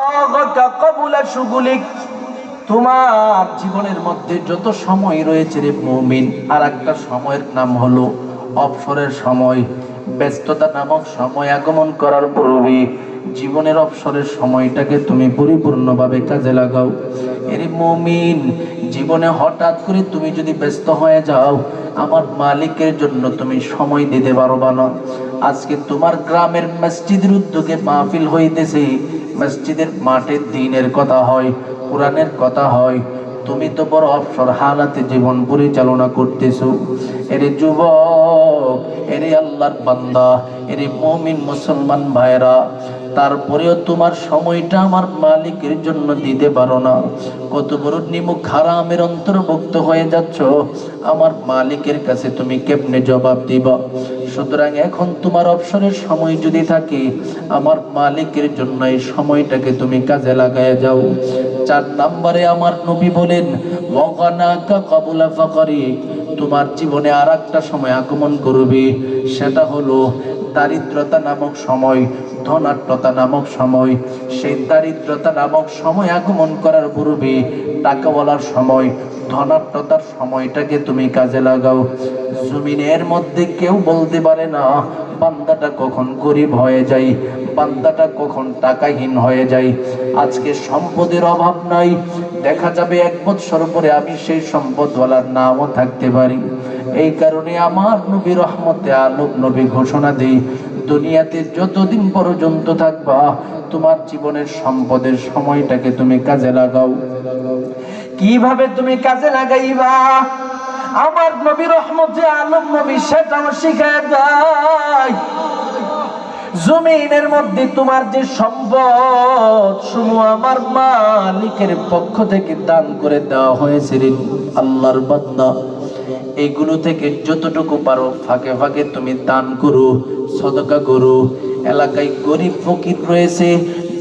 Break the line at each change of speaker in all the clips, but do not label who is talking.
ফারাগাকা ক্বাবলা শুগুলিক, তোমার জীবনের মধ্যে যত সময় রয়েছে রে মুমিন, আর একটা সময়ের নাম হলো অবসরের সময়। ব্যস্ততা নামক সময় আগমন করার পূর্বে জীবনের অবসরের সময়টাকে তুমি পরিপূর্ণভাবে কাজে লাগাও। এর মুমিন, জীবনে হঠাৎ করে তুমি যদি ব্যস্ত হয়ে যাও, আমার মালিকের জন্য তুমি সময় দিতে পারবা না। আজকে তোমার গ্রামের মসজিদের উদ্যোগে মাহফিল হইতেছে, মসজিদের মাঠে দ্বীনের কথা হয়, কোরআনের কথা হয়, তুমি তো বড় অবসর হালাতে জীবন পরিচালনা করতেছো। এরে যুবক, এরে আল্লাহর বান্দা, এরে মুমিন মুসলমান ভাইরা, তারপরেও তোমার সময়টা আমার মালিকের জন্য দিতে পারো না। কত বড় নিমুখ হারামের অন্তর্ভুক্ত হয়ে যাচ্ছ, আমার মালিকের কাছে তুমি কেমনে জবাব দিবা? সুতরাং এখন তোমার অবসরের সময় যদি থাকে, আমার মালিকের জন্য এই সময়টাকে তুমি কাজে লাগায় যাও। 4 নম্বরে আমার নবী বলেন, ওয়াগানাকা ক্বাবলা ফাকরি, তোমার জীবনে আর একটা সময় আগমন করবে, সেটা হলো দারিদ্রতা নামক সময়, ধনাঢ্যতা নামক সময়। সেই দারিদ্রতা নামক সময় আগমন করার পূর্বে টাকাওয়ালার সময়, ধনাঢ্যতার সময়টাকে তুমি কাজে লাগাও। জমিনের মধ্যে কেউ বলতে পারে না বান্দাটা কখন গরিব হয়ে যায়, বান্দাটা কখন টাকাহীন হয়ে যায়। আজকে সম্পদের অভাব নাই, দেখা যাবে 1 বছর পরে আমি সেই সম্পদওয়ালার নামও থাকতে পারি। এই কারণে আমার নবী রহমতে আলম নবী ঘোষণা দেই, দুনিয়াতে যতদিন পর্যন্ত থাকবা, তোমার জীবনের সম্পদের সময়টাকে তুমি কাজে লাগাও। কিভাবে তুমি কাজে লাগাইবা? আমার নবী রহমতে আলম নবী সেটাও শিখায় দেয়। জমিনের মধ্যে তোমার যে সম্পদ সমূহ আমার মালিকের পক্ষ থেকে দান করে দেওয়া হয়েছে রে আল্লাহর বান্দা, এগুলো থেকে যতটুকু পারো ফাঁকে ফাঁকে তুমি দান করো, সদকা করো। এলাকায় গরিব ফকির রয়েছে,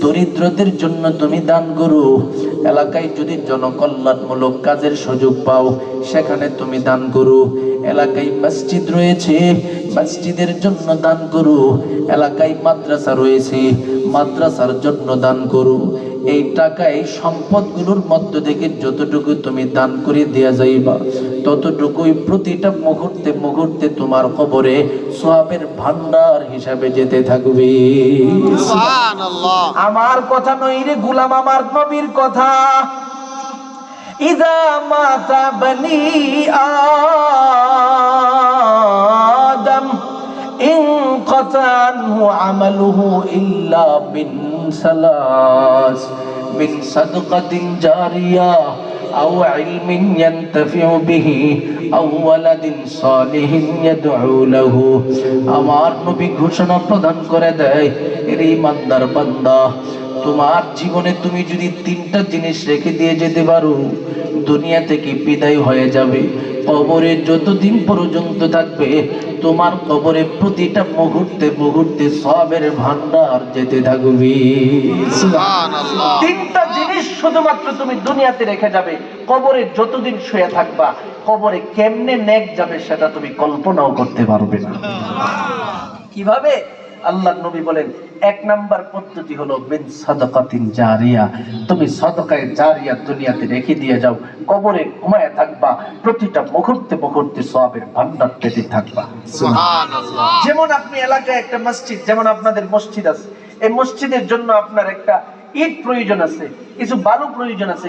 দরিদ্রদের জন্য তুমি দান করো। এলাকায় যদি জনকল্যাণমূলক কাজের সুযোগ পাও, সেখানে তুমি দান করো। এলাকায় মসজিদ রয়েছে, মসজিদের জন্য দান করো। এলাকায় মাদ্রাসা রয়েছে, মাদ্রাসার জন্য দান করো। এই টাকা, এই সম্পদগুলোর মধ্য থেকে যতটুকু তুমি দান করে দেয়া যাইবা, ততটুকুই প্রতিটা মুহূর্তে মুহূর্তে তোমার কবরে সওয়াবের ভান্ডার হিসাবে যেতে থাকবে। সুবহানাল্লাহ। আমার কথা নয় রে গোলাম, আমার নবীর কথা। ইযা মাতা বনি আদম ইনকাতা আনহু আমালুহু ইল্লা বিন সালাস, মিন সাদকাতিন জারিয়া আও ইলমিন ইয়ানতাফিউ বিহি আও ওয়ালাদিন সালিহিন ইয়াদউ লাহু। আমার নবী ঘোষণা প্রদান করে দেয়, এর ইমানদার বান্দা, তোমার জীবনে তুমি যদি 3টা জিনিস রেখে দিয়ে যেতে পারো, দুনিয়া থেকে বিদায় হয়ে যাবে, কবরে যতদিন পর্যন্ত থাকবে, তোমার কবরে প্রতিটা মুহূর্তে মুহূর্তে সওয়াবের ভান্ডার যেতে থাকবে। সুবহানাল্লাহ। 3টা জিনিস শুধুমাত্র তুমি দুনিয়াতে রেখে যাবে, কবরে যতদিন শুয়ে থাকবা, কবরে কেমনে নেক যাবে সেটা তুমি কল্পনাও করতে পারবে না। কিভাবে? আল্লাহর নবী বলেন, 1 নাম্বার পদ্ধতি হলো বিন সাদাকাতিন জারিয়া, তুমি সাদাকায়ে জারিয়া দুনিয়াতে রেখে দিয়ে যাও, কবরে ঘুমায় থাকবা, প্রতিটা মুহূর্তে মুহূর্তে সওয়াবের ভান্ডার পেতে থাকবা। সুবহানাল্লাহ। যেমন আপনি এলাকায় একটা মসজিদ, যেমন আপনাদের মসজিদ আছে, এই মসজিদের জন্য আপনার একটা ইট প্রয়োজন আছে, কিছু বালু প্রয়োজন আছে।